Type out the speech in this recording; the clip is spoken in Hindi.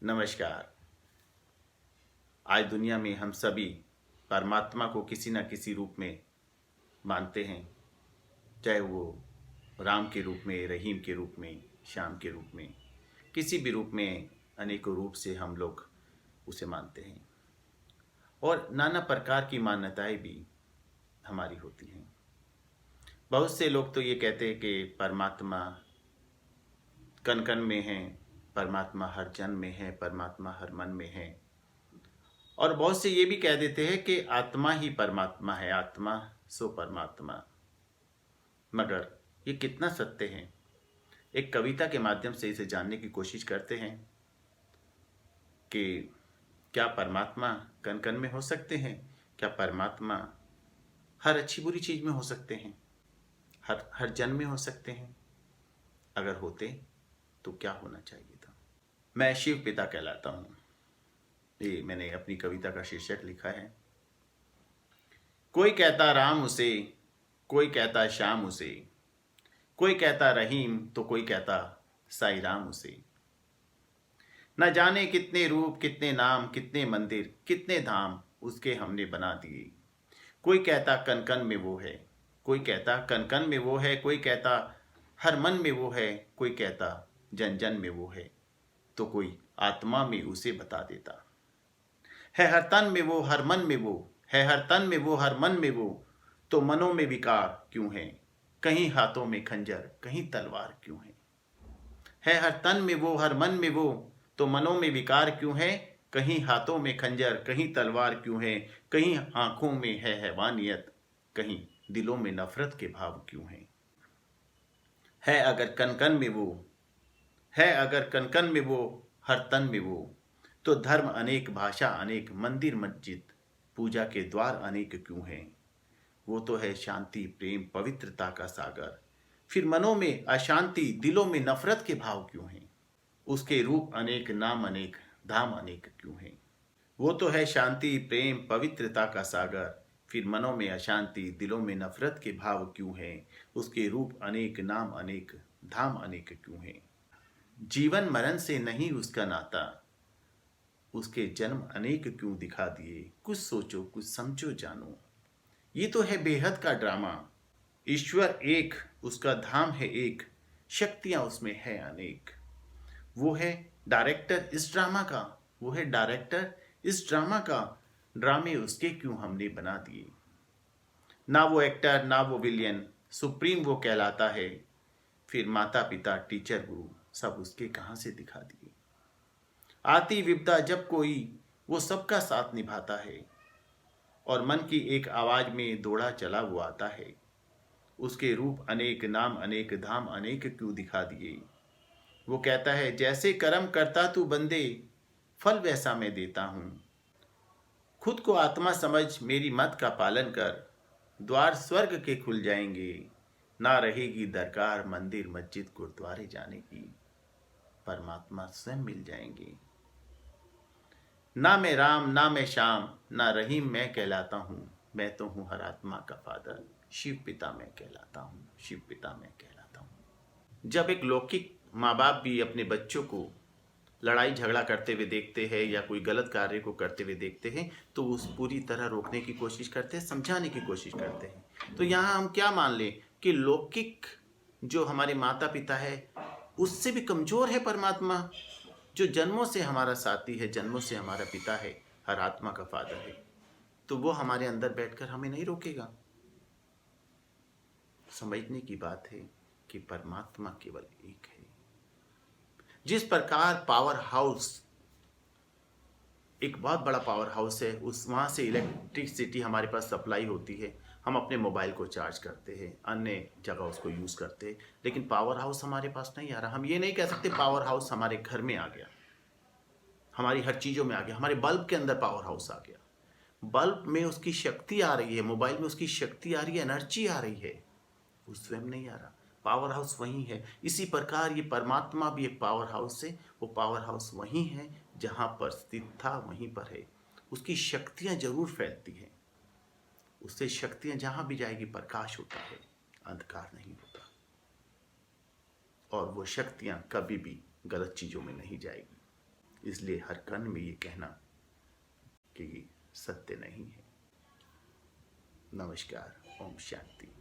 नमस्कार। आज दुनिया में हम सभी परमात्मा को किसी न किसी रूप में मानते हैं, चाहे वो राम के रूप में, रहीम के रूप में, श्याम के रूप में, किसी भी रूप में, अनेकों रूप से हम लोग उसे मानते हैं। और नाना प्रकार की मान्यताएं भी हमारी होती हैं। बहुत से लोग तो ये कहते हैं कि परमात्मा कण कण में है, परमात्मा हर जन में है, परमात्मा हर मन में है। और बहुत से ये भी कह देते हैं कि आत्मा ही परमात्मा है, आत्मा सो परमात्मा। मगर ये कितना सत्य है? एक कविता के माध्यम से इसे जानने की कोशिश करते हैं कि क्या परमात्मा कण कण में हो सकते हैं? क्या परमात्मा हर अच्छी बुरी चीज में हो सकते हैं? हर जन में हो सकते हैं? अगर होते तो क्या होना चाहिए था? मैं शिव पिता कहलाता हूँ। ये मैंने अपनी कविता का शीर्षक लिखा है। कोई कहता राम उसे, कोई कहता श्याम उसे, कोई कहता रहीम तो कोई कहता साईं राम उसे। न जाने कितने रूप, कितने नाम, कितने मंदिर, कितने धाम उसके हमने बना दिए। कोई कहता कण कण में वो है, कोई कहता कण कण में वो है, कोई कहता हर मन में वो है, कोई कहता जन जन में वो है, तो कोई आत्मा में उसे बता देता। है हर तन में वो, हर मन में वो, है हर तन में वो, हर मन में वो, तो मनों में विकार क्यों है? कहीं हाथों में खंजर, कहीं तलवार क्यों है हर तन में वो, हर मन में वो, तो मनों में विकार क्यों है? कहीं हाथों में खंजर, कहीं तलवार क्यों है? कहीं आंखों में है हैवानियत, कहीं दिलों में नफरत के भाव क्यों है अगर कण कण में वो, है अगर कण कण में वो, हर तन में वो, तो धर्म अनेक, भाषा अनेक, मंदिर मस्जिद, पूजा के द्वार अनेक क्यों हैं? वो तो है शांति, प्रेम, पवित्रता का सागर, फिर मनों में अशांति, दिलों में नफरत के भाव क्यों हैं? उसके रूप अनेक, नाम अनेक, धाम अनेक क्यों हैं? वो तो है शांति, प्रेम, पवित्रता का सागर, फिर मनों में अशांति, दिलों में नफरत के भाव क्यों हैं? उसके रूप अनेक, नाम अनेक, धाम अनेक क्यों हैं? जीवन मरण से नहीं उसका नाता, उसके जन्म अनेक क्यों दिखा दिए? कुछ सोचो, कुछ समझो, जानो, ये तो है बेहद का ड्रामा। ईश्वर एक, उसका धाम है एक, शक्तियां उसमें है अनेक। वो है डायरेक्टर इस ड्रामा का, वो है डायरेक्टर इस ड्रामा का, ड्रामे उसके क्यों हमने बना दिए? ना वो एक्टर, ना वो विलियन, सुप्रीम वो कहलाता है, फिर माता पिता, टीचर, गुरु सब उसके कहां से दिखा दिए? आती विपदा जब कोई, वो सबका साथ निभाता है, और मन की एक आवाज में दौड़ा चला वो आता है। उसके रूप अनेक, नाम अनेक, धाम अनेक क्यों दिखा दिए? वो कहता है जैसे कर्म करता तू बंदे, फल वैसा मैं देता हूं। खुद को आत्मा समझ मेरी मत का पालन कर, द्वार स्वर्ग के खुल जाएंगे, ना रहेगी दरकार मंदिर मस्जिद गुरुद्वारे जाने की, परमात्मा स्वयं मिल जाएंगे। ना मैं राम, ना मैं श्याम, ना रहीम मैं कहलाता हूँ, मैं तो हूँ हर आत्मा का फादर, शिव पिता मैं कहलाता हूँ, शिव पिता मैं कहलाता हूँ। जब एक लौकिक माँ बाप भी अपने बच्चों को लड़ाई झगड़ा करते हुए देखते हैं या कोई गलत कार्य को करते हुए देखते हैं, तो उस पूरी तरह रोकने की कोशिश करते हैं, समझाने की कोशिश करते हैं। तो यहाँ हम क्या मान लें कि लौकिक जो हमारे माता पिता है उससे भी कमजोर है परमात्मा, जो जन्मों से हमारा साथी है, जन्मों से हमारा पिता है, हर आत्मा का फादर है, तो वो हमारे अंदर बैठकर हमें नहीं रोकेगा। समझने की बात है कि परमात्मा केवल एक है। जिस प्रकार पावर हाउस एक बहुत बड़ा पावर हाउस है, उस वहाँ से इलेक्ट्रिसिटी हमारे पास सप्लाई होती है, हम अपने मोबाइल को चार्ज करते हैं, अन्य जगह उसको यूज़ करते हैं, लेकिन पावर हाउस हमारे पास नहीं आ रहा। हम ये नहीं कह सकते पावर हाउस हमारे घर में आ गया, हमारी हर चीज़ों में आ गया, हमारे बल्ब के अंदर पावर हाउस आ गया, बल्ब में उसकी शक्ति आ रही है, मोबाइल में उसकी शक्ति आ रही है, एनर्जी आ रही है, वो स्वयं नहीं आ रहा। पावर हाउस वही है। इसी प्रकार ये परमात्मा भी एक पावर हाउस है, वो पावर हाउस वही है जहाँ पर स्थित था वहीं पर है। उसकी शक्तियाँ जरूर फैलती हैं, उससे शक्तियाँ जहाँ भी जाएगी प्रकाश होता है, अंधकार नहीं होता, और वो शक्तियाँ कभी भी गलत चीज़ों में नहीं जाएगी। इसलिए हर कण में ये कहना कि सत्य नहीं है। नमस्कार। ओम शांति।